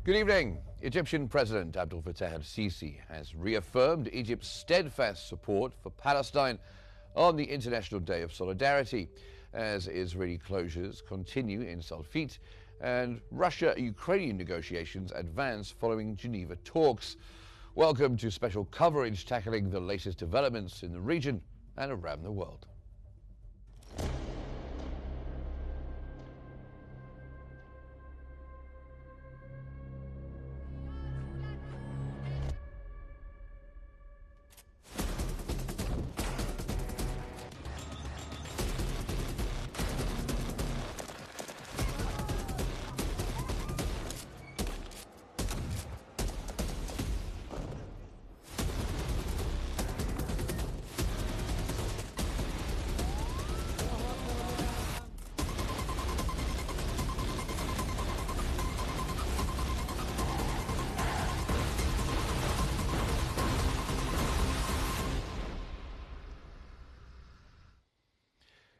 Good evening. Egyptian President Abdel Fattah el-Sisi has reaffirmed Egypt's steadfast support for Palestine on the International Day of Solidarity as Israeli closures continue in Salfit and Russia-Ukrainian negotiations advance following Geneva talks. Welcome to special coverage tackling the latest developments in the region and around the world.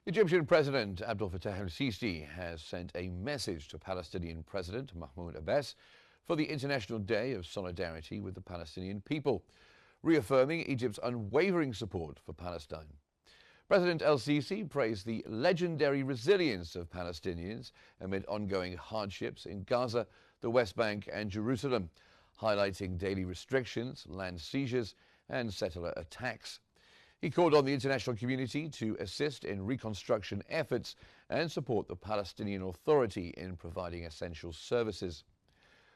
Egyptian President Abdel Fattah el-Sisi has sent a message to Palestinian President Mahmoud Abbas for the International Day of Solidarity with the Palestinian people, reaffirming Egypt's unwavering support for Palestine. President el-Sisi praised the legendary resilience of Palestinians amid ongoing hardships in Gaza, the West Bank and Jerusalem, highlighting daily restrictions, land seizures and settler attacks. He called on the international community to assist in reconstruction efforts and support the Palestinian Authority in providing essential services.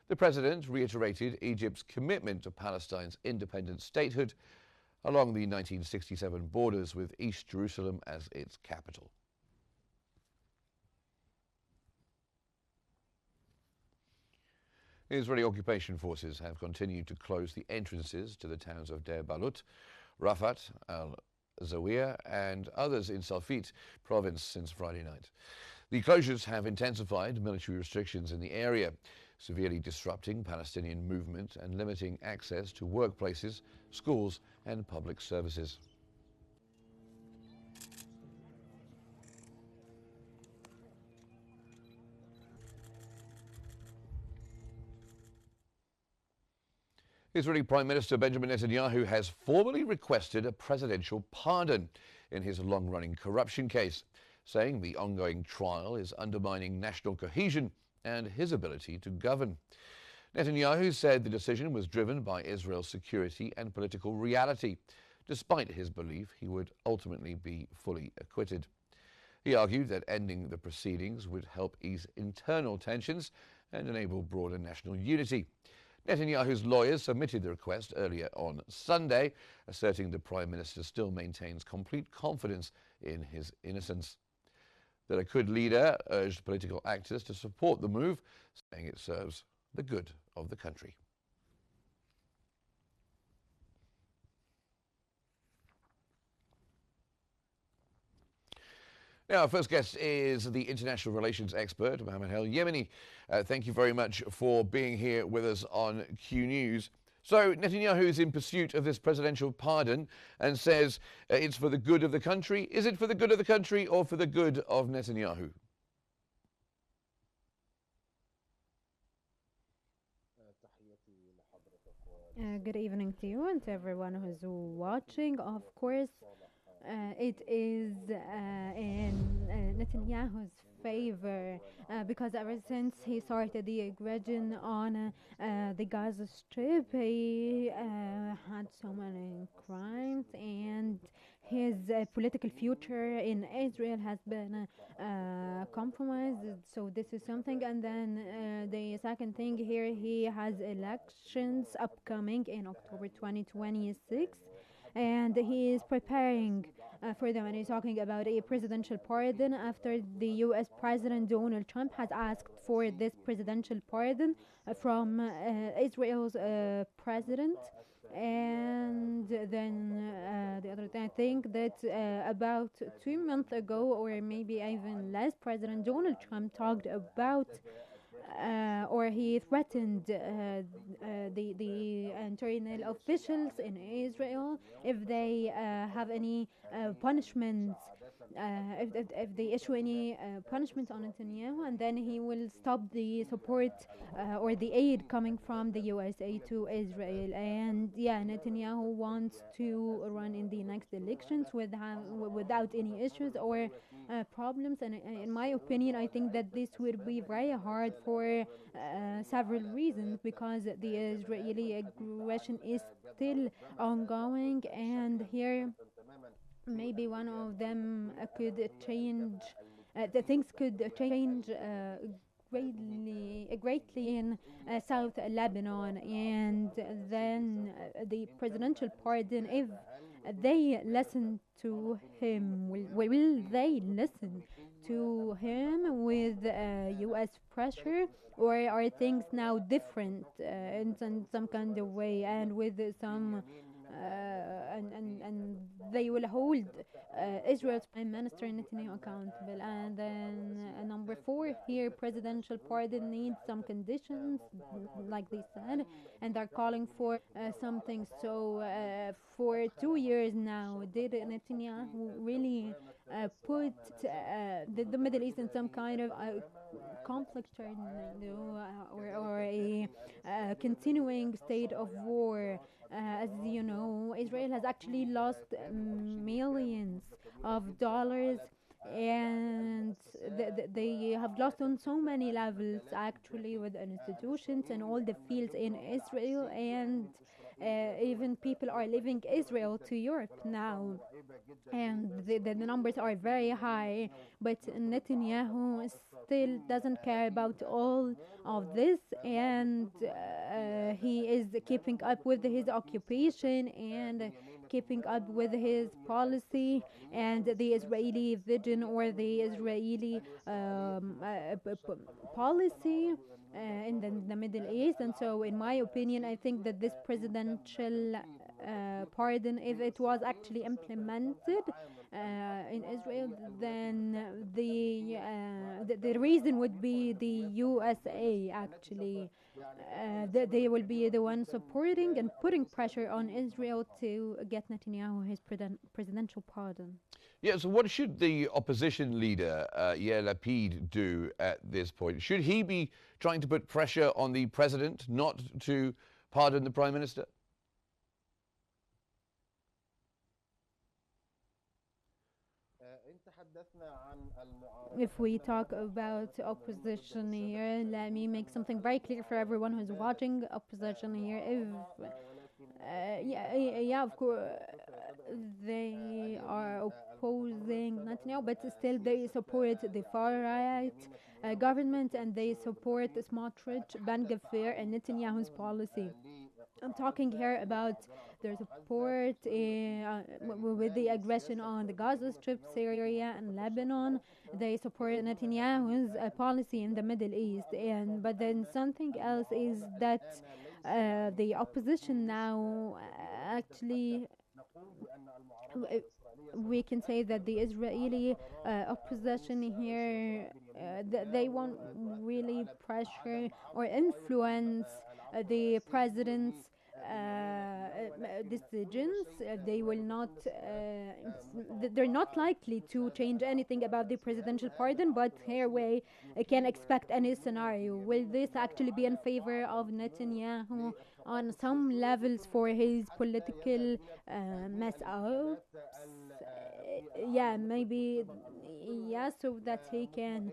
The president reiterated Egypt's commitment to Palestine's independent statehood along the 1967 borders with East Jerusalem as its capital. Israeli occupation forces have continued to close the entrances to the towns of Deir Balut, Rafat, al-Zawiya and others in Salfit province since Friday night. The closures have intensified military restrictions in the area, severely disrupting Palestinian movement and limiting access to workplaces, schools and public services. Israeli Prime Minister Benjamin Netanyahu has formally requested a presidential pardon in his long-running corruption case, saying the ongoing trial is undermining national cohesion and his ability to govern. Netanyahu said the decision was driven by Israel's security and political reality, despite his belief he would ultimately be fully acquitted. He argued that ending the proceedings would help ease internal tensions and enable broader national unity. Netanyahu's lawyers submitted the request earlier on Sunday, asserting the Prime Minister still maintains complete confidence in his innocence. The Likud leader urged political actors to support the move, saying it serves the good of the country. Now, our first guest is the international relations expert, Mohammed El-Yemeni. Thank you very much for being here with us on Qnews. So, Netanyahu is in pursuit of this presidential pardon and says it's for the good of the country. Is it for the good of the country or for the good of Netanyahu? Good evening to you and to everyone who's watching. Of course, it is in Netanyahu's favor because ever since he started the aggression on the Gaza Strip, he had so many crimes and his political future in Israel has been compromised. So this is something. And then the second thing here, he has elections upcoming in October 2026. And he is preparing for them, and he's talking about a presidential pardon after the U.S. President Donald Trump has asked for this presidential pardon from Israel's president. And then the other thing, I think that about 2 months ago, or maybe even less, President Donald Trump talked about or he threatened the internal officials in Israel if they have any punishments if they issue any punishment on Netanyahu, and then he will stop the support or the aid coming from the USA to Israel. And yeah, Netanyahu wants to run in the next elections without any issues or problems. And in my opinion, I think that this would be very hard for several reasons, because the Israeli aggression is still ongoing, and here maybe one of them could change. The things could change greatly in South Lebanon, and then the presidential pardon, if they listen to him, will they listen to him with U.S. pressure, or are things now different in some kind of way, and with some and they will hold Israel's Prime Minister Netanyahu accountable. And then number four, here presidential pardon needs some conditions, like they said, and are calling for something. So for 2 years now, did Netanyahu really put the Middle East in some kind of conflict tornado, or a continuing state of war? As you know, Israel has actually lost millions of dollars, and they have lost on so many levels, actually, with institutions and all the fields in Israel, and even people are leaving Israel to Europe now, and the numbers are very high. But Netanyahu still doesn't care about all of this, and he is keeping up with his occupation and keeping up with his policy and the Israeli vision, or the Israeli policy in the Middle East. And so, in my opinion, I think that this presidential pardon, if it was actually implemented in Israel, then the reason would be the USA, actually. They will be the ones supporting and putting pressure on Israel to get Netanyahu his presidential pardon. Yeah, so what should the opposition leader, Yair Lapid, do at this point? Should he be trying to put pressure on the president not to pardon the prime minister? If we talk about opposition here, let me make something very clear for everyone who's watching. Opposition here, if yeah, of course, they are opposing Netanyahu, but still they support the far right government, and they support Smotrich, Ben Gvir, and Netanyahu's policy. I'm talking here about their support with the aggression on the Gaza Strip, Syria, and Lebanon. They support Netanyahu's policy in the Middle East. But then something else is that the opposition now actually, we can say that the Israeli opposition here, they won't really pressure or influence the president's decisions. They will not, they're not likely to change anything about the presidential pardon, but here we can expect any scenario. Will this actually be in favor of Netanyahu on some levels for his political mess ups? Yeah, maybe, yeah, so that he can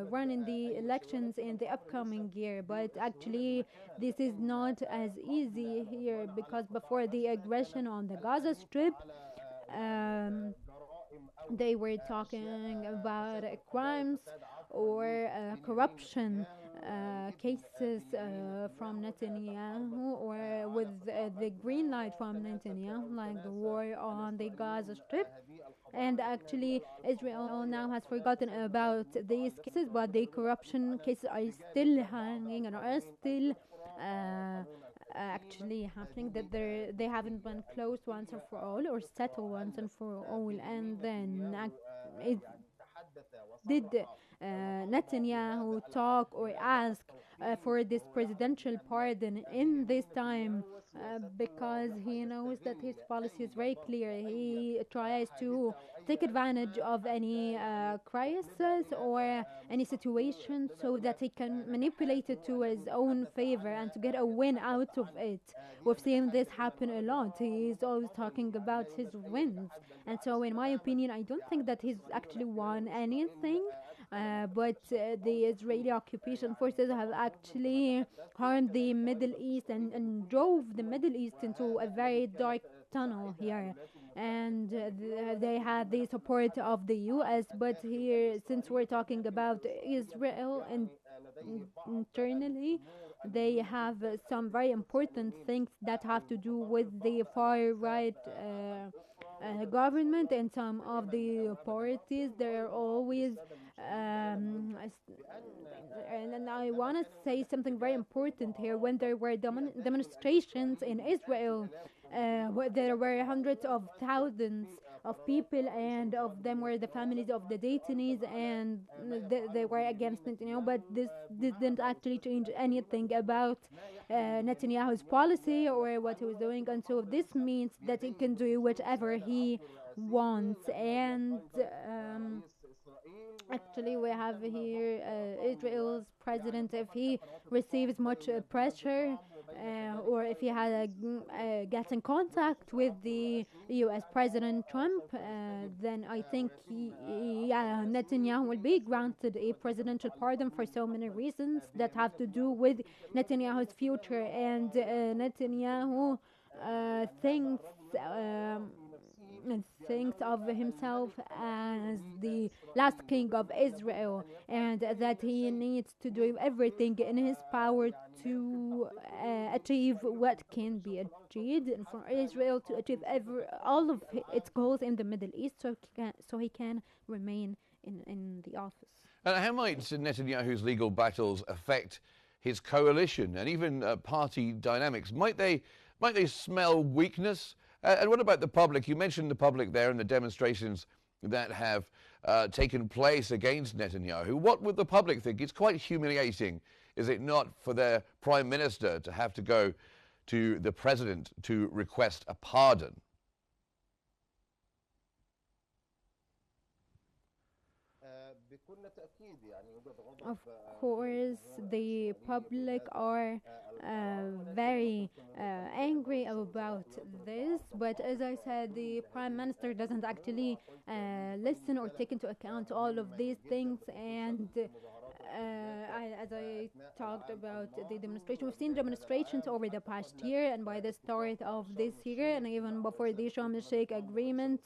run in the elections in the upcoming year. But actually, this is not as easy here, because before the aggression on the Gaza Strip, they were talking about crimes or corruption cases from Netanyahu, or with the green light from Netanyahu, like the war on the Gaza Strip. And actually, Israel now has forgotten about these cases, but the corruption cases are still hanging and are still actually happening, that they haven't been closed once and for all, or settled once and for all. And then it did Netanyahu talk or ask for this presidential pardon in this time, because he knows that his policy is very clear. He tries to take advantage of any crisis or any situation so that he can manipulate it to his own favor and to get a win out of it. We've seen this happen a lot. He's always talking about his wins. And so, in my opinion, I don't think that he's actually won anything. But the Israeli occupation forces have actually harmed the Middle East and drove the Middle East into a very dark tunnel here. And they had the support of the US. But here, since we're talking about Israel and internally, they have some very important things that have to do with the far right government and some of the parties. They're always and I want to say something very important here. When there were demonstrations in Israel, where there were hundreds of thousands of people, and of them were the families of the detainees, and they were against Netanyahu. But this didn't actually change anything about Netanyahu's policy or what he was doing, and so this means that he can do whatever he wants. And actually, we have here Israel's president. If he receives much pressure, or if he had gets in contact with the U.S. President Trump, then I think Netanyahu will be granted a presidential pardon for so many reasons that have to do with Netanyahu's future. And Netanyahu thinks. Thinks of himself as the last king of Israel, and that he needs to do everything in his power to achieve what can be achieved, and for Israel to achieve all of its goals in the Middle East, so he can remain in the office. And how might Netanyahu's legal battles affect his coalition and even party dynamics? Might they smell weakness? And what about the public? You mentioned the public there and the demonstrations that have taken place against Netanyahu. What would the public think? It's quite humiliating, is it not, for their prime minister to have to go to the president to request a pardon? Of course, the public are very angry about this, but as I said, the prime minister doesn't actually listen or take into account all of these things. And as I talked about the demonstration, we've seen demonstrations over the past year, and by the start of this year, and even before the Sharm el-Sheikh agreement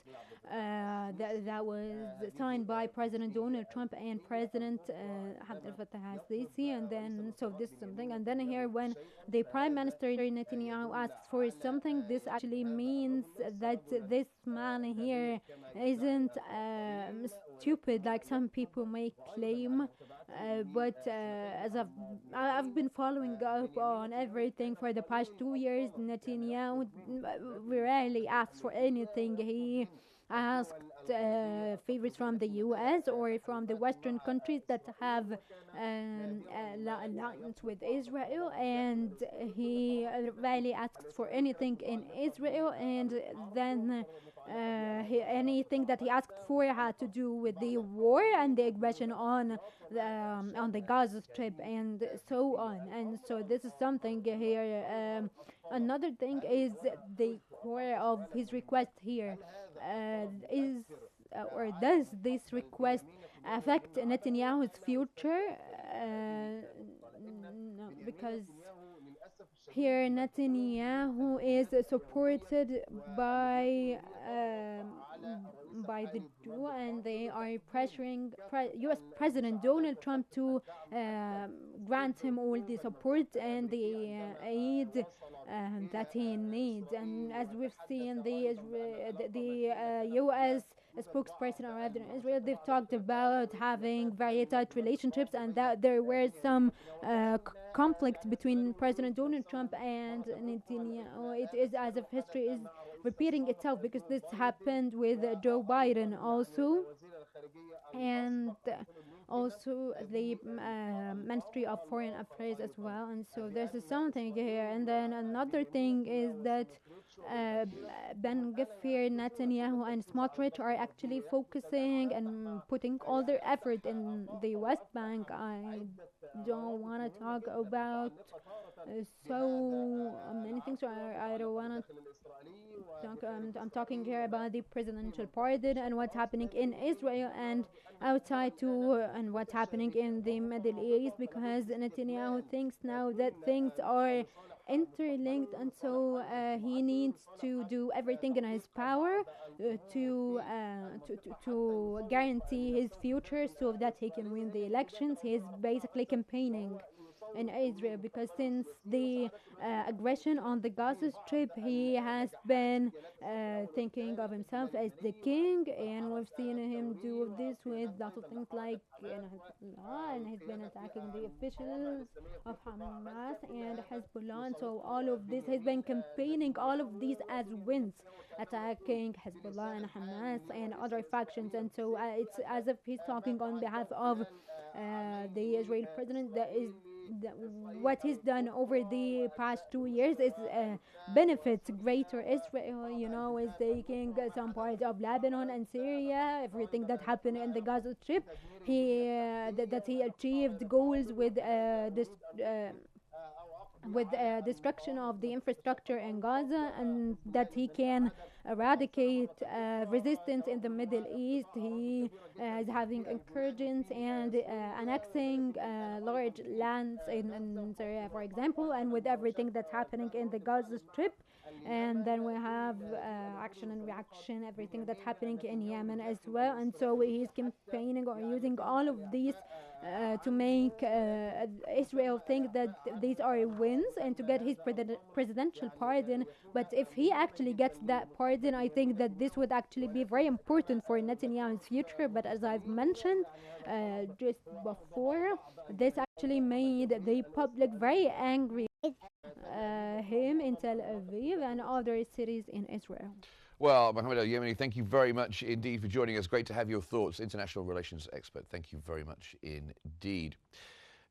that was signed by President Donald Trump and President Abdel Fattah al-Sisi. And then, so this is something. And then here, when the Prime Minister Netanyahu asks for something, this actually means that this man here isn't stupid like some people may claim. But as I've been following up on everything for the past 2 years, Netanyahu rarely asks for anything. He asked favors from the U.S. or from the Western countries that have alliance with Israel, and he rarely asks for anything in Israel. And then anything that he asked for had to do with the war and the aggression on the Gaza Strip and so on. And so this is something here. Another thing is the core of his request here. Does this request affect Netanyahu's future? No, because here Netanyahu is supported by the Jew, and they are pressuring U.S. President Donald Trump to grant him all the support and the aid that he needs. And as we've seen, the U.S. spokesperson arrived in Israel. They've talked about having very tight relationships, and that there were some conflict between President Donald Trump and Netanyahu. It is as if history is repeating itself, because this happened with Joe Biden also. And also the Ministry of Foreign Affairs as well. And so there's something here. And then another thing is that Ben Gvir, Netanyahu, and Smotrich are actually focusing and putting all their effort in the West Bank. I don't want to talk about so many things. So I don't want to talk. I'm talking here about the presidential pardon and what's happening in Israel and outside too, and what's happening in the Middle East, because Netanyahu thinks now that things are interlinked, and so he needs to do everything in his power to guarantee his future so that he can win the elections. He's basically campaigning in Israel because since the aggression on the Gaza Strip, he has been thinking of himself as the king, and we've seen him do this with lots of things like Hezbollah, and he's been attacking the officials of Hamas and Hezbollah, and so all of this, he's been campaigning all of these as wins, attacking Hezbollah and Hamas and other factions, and so it's as if he's talking on behalf of the Israeli president. What he's done over the past 2 years is benefits greater Israel. Is taking some parts of Lebanon and Syria, everything that happened in the Gaza Strip. That he achieved goals with this. With destruction of the infrastructure in Gaza, and that he can eradicate resistance in the Middle East. He is having incursions and annexing large lands in Syria, for example, and with everything that's happening in the Gaza Strip. And then we have action and reaction, everything that's happening in Yemen as well. And so he's campaigning or using all of these to make Israel think that these are wins and to get his presidential pardon. But if he actually gets that pardon, I think that this would actually be very important for Netanyahu's future. But as I've mentioned just before, this actually made the public very angry. Him in Tel Aviv and other cities in Israel. Well, Mohammed Al-Yemeni, thank you very much indeed for joining us. Great to have your thoughts, international relations expert. Thank you very much indeed.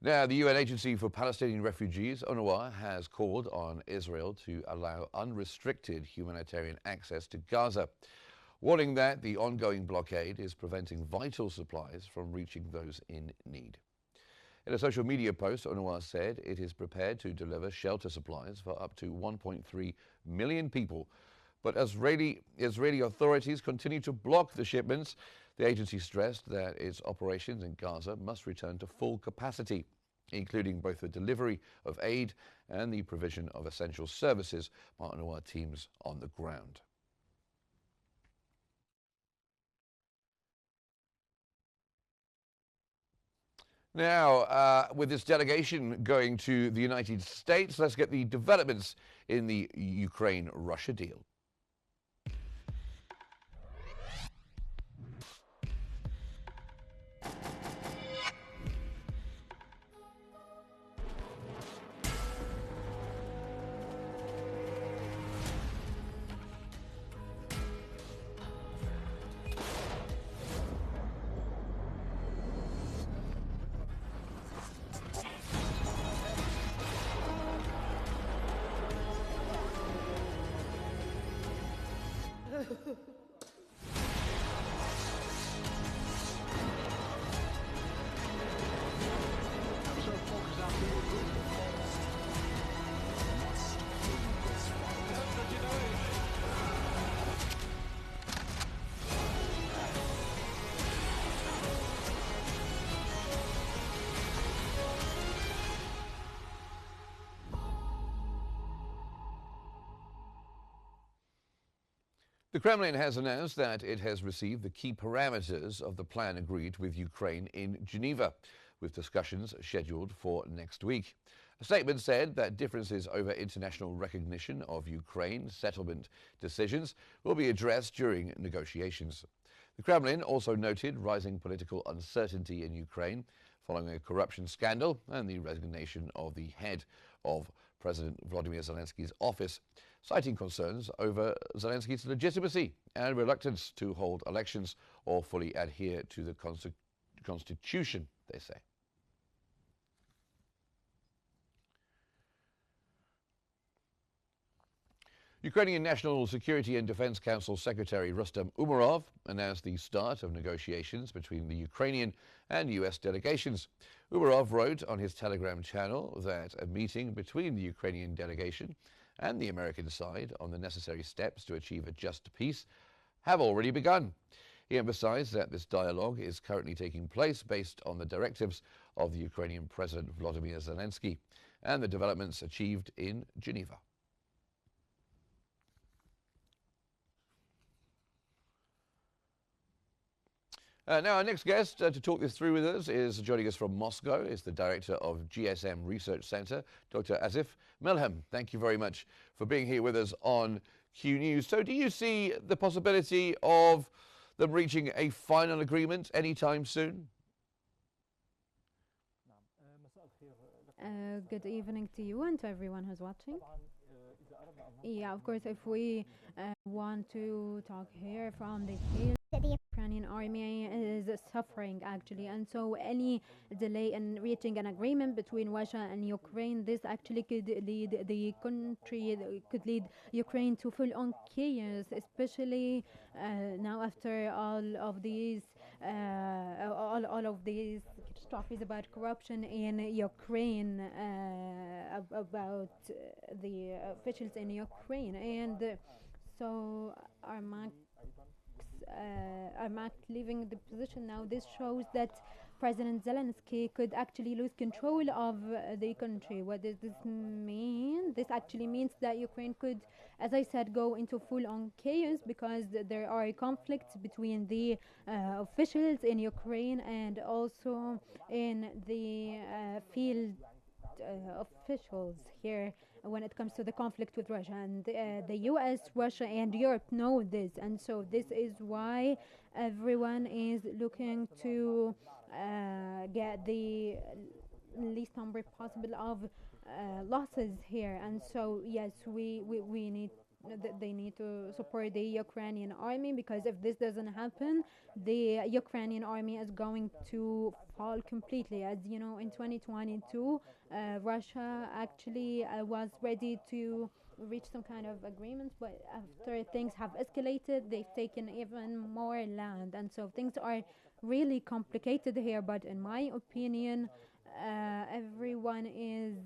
Now, the UN Agency for Palestinian Refugees, UNRWA, has called on Israel to allow unrestricted humanitarian access to Gaza, warning that the ongoing blockade is preventing vital supplies from reaching those in need. In a social media post, UNRWA said it is prepared to deliver shelter supplies for up to 1.3 million people. But as Israeli authorities continue to block the shipments, the agency stressed that its operations in Gaza must return to full capacity, including both the delivery of aid and the provision of essential services by UNRWA teams on the ground. Now, with this delegation going to the United States, let's get the developments in the Ukraine-Russia deal. The Kremlin has announced that it has received the key parameters of the plan agreed with Ukraine in Geneva, with discussions scheduled for next week. A statement said that differences over international recognition of Ukraine's settlement decisions will be addressed during negotiations. The Kremlin also noted rising political uncertainty in Ukraine following a corruption scandal and the resignation of the head of President Volodymyr Zelensky's office, citing concerns over Zelensky's legitimacy and reluctance to hold elections or fully adhere to the constitution, they say. Ukrainian National Security and Defense Council Secretary Rustem Umerov announced the start of negotiations between the Ukrainian and US delegations. Umerov wrote on his Telegram channel that a meeting between the Ukrainian delegation and the American side on the necessary steps to achieve a just peace have already begun. He emphasized that this dialogue is currently taking place based on the directives of the Ukrainian President Volodymyr Zelensky and the developments achieved in Geneva. Now, our next guest to talk this through with us is joining us from Moscow, is the director of GSM Research Center, Dr. Asif Melhem. Thank you very much for being here with us on Q News. So do you see the possibility of them reaching a final agreement anytime soon? Good evening to you and to everyone who's watching. Yeah, of course, if we want to talk here from the field, the Ukrainian army is suffering actually, and so any delay in reaching an agreement between Russia and Ukraine, this actually could lead the country, could lead Ukraine to full-on chaos, especially now after all of these stories about corruption in Ukraine, about the officials in Ukraine, and so Armak leaving the position now. This shows that President Zelensky could actually lose control of the country. What does this mean? This actually means that Ukraine could, as I said, go into full-on chaos because there are conflicts between the officials in Ukraine and also in the field officials here when it comes to the conflict with Russia. And the US, Russia and Europe know this, and so this is why everyone is looking to get the least number possible of losses here. And so yes, we need they need to support the Ukrainian army, because if this doesn't happen, the Ukrainian army is going to fall completely. As you know, in 2022, Russia actually was ready to reach some kind of agreement, but after things have escalated, they've taken even more land, and so things are really complicated here. But in my opinion, everyone is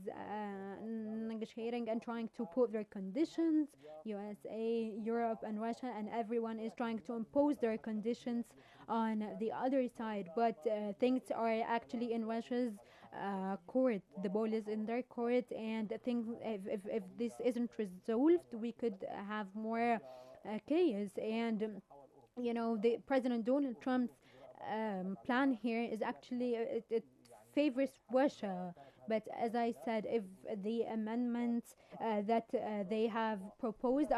negotiating and trying to put their conditions, USA, Europe and Russia, and everyone is trying to impose their conditions on the other side. But things are actually in Russia's court. The ball is in their court, and if this isn't resolved, we could have more chaos. And the President Donald Trump's plan here is actually it favors Russia. But as I said, if the amendments that they have proposed,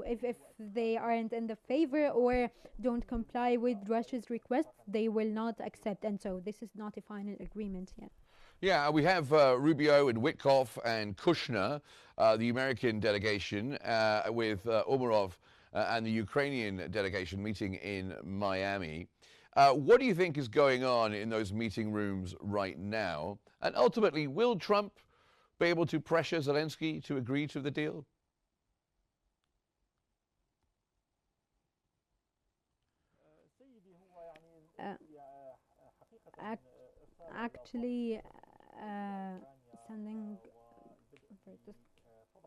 if they aren't in the favor or don't comply with Russia's requests, they will not accept. And so this is not a final agreement yet. Yeah, we have Rubio and Witkoff and Kushner, the American delegation, with Umerov and the Ukrainian delegation meeting in Miami. What do you think is going on in those meeting rooms right now? And ultimately, will Trump be able to pressure Zelensky to agree to the deal? Actually, sending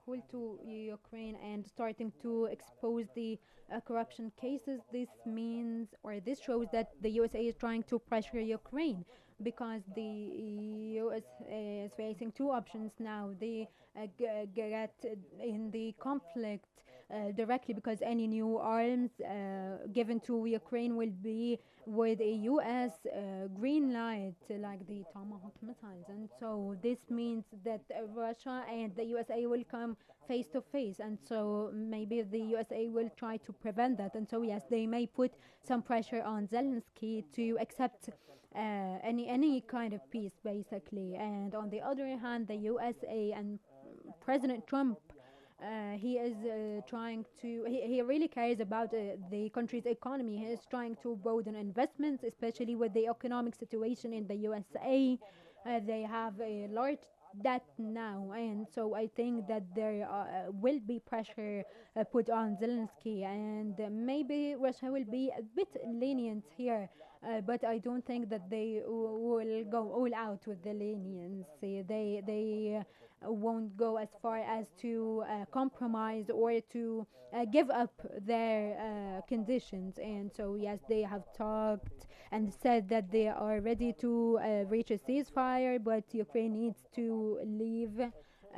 call to Ukraine and starting to expose the corruption cases, this means, or this shows that the USA is trying to pressure Ukraine, because the US is facing two options now. They get in the conflict directly, because any new arms given to Ukraine will be with a US green light, like the Tomahawk missiles. And so this means that Russia and the USA will come face to face, and so maybe the USA will try to prevent that. And so yes, they may put some pressure on Zelensky to accept any kind of peace, basically. And on the other hand, the USA and President Trump He is trying to, he really cares about the country's economy. He is trying to broaden investments, especially with the economic situation in the USA. They have a large debt now, and so I think that there will be pressure put on Zelensky, and maybe Russia will be a bit lenient here. But I don't think that they will go all out with the leniency. They won't go as far as to compromise or to give up their conditions. And so yes, they have talked and said that they are ready to reach a ceasefire, but Ukraine needs to leave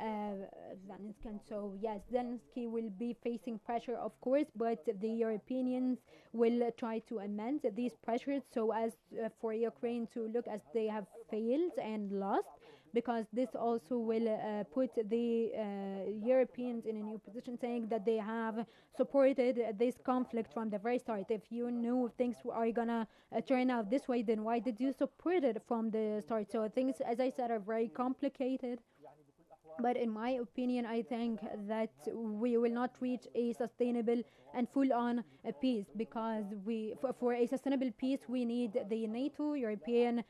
Zelensky. And so yes, Zelensky will be facing pressure, of course, but the Europeans will try to amend these pressures so as for Ukraine to look as they have failed and lost, because this also will put the Europeans in a new position, saying that they have supported this conflict from the very start. If you knew things are gonna turn out this way, then why did you support it from the start? So things, as I said, are very complicated. But in my opinion, I think that we will not reach a sustainable and full-on peace, because for a sustainable peace, we need the NATO, European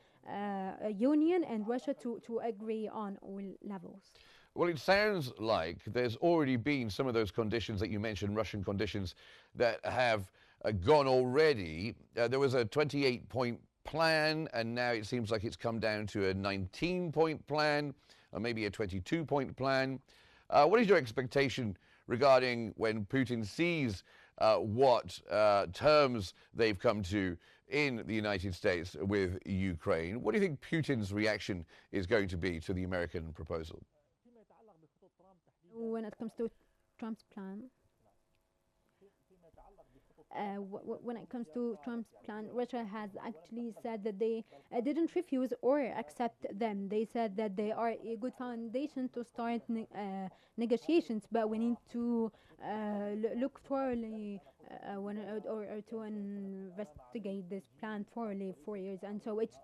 Union, and Russia to agree on all levels. Well, it sounds like there's already been some of those conditions that you mentioned, Russian conditions, that have gone already. There was a 28-point plan, and now it seems like it's come down to a 19-point plan, or maybe a 22-point plan. What is your expectation regarding when Putin sees what terms they've come to in the United States with Ukraine? What do you think Putin's reaction is going to be to the American proposal? When it comes to Trump's plan, when it comes to Trump's plan, Russia has actually said that they didn't refuse or accept them. They said that they are a good foundation to start negotiations, but we need to look thoroughly or to investigate this plan thoroughly for years. And so it's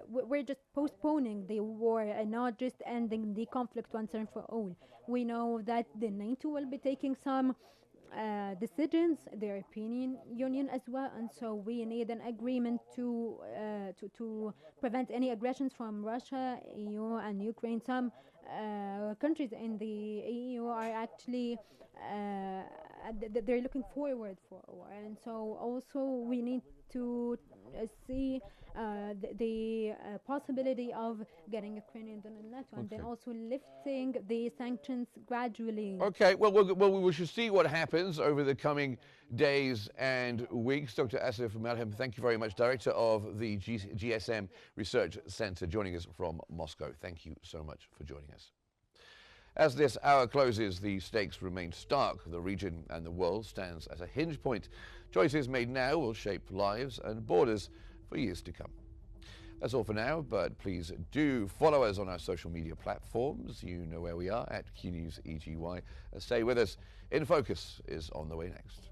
we're just postponing the war and not just ending the conflict once and for all. We know that the NATO will be taking some decisions, the European Union as well, and so we need an agreement to prevent any aggressions from Russia, EU, and Ukraine. Some countries in the EU are actually they're looking forward for a war, and so also we need to see the possibility of getting Ukraine into NATO, and then also lifting the sanctions gradually. Okay, well, we should see what happens over the coming days and weeks. Dr. Asif Malham, thank you very much, Director of the GSM Research Center, joining us from Moscow. Thank you so much for joining us. As this hour closes, the stakes remain stark. The region and the world stands at a hinge point. Choices made now will shape lives and borders for years to come. That's all for now, but please do follow us on our social media platforms. You know where we are, at Qnews EGY. Stay with us. In Focus is on the way next.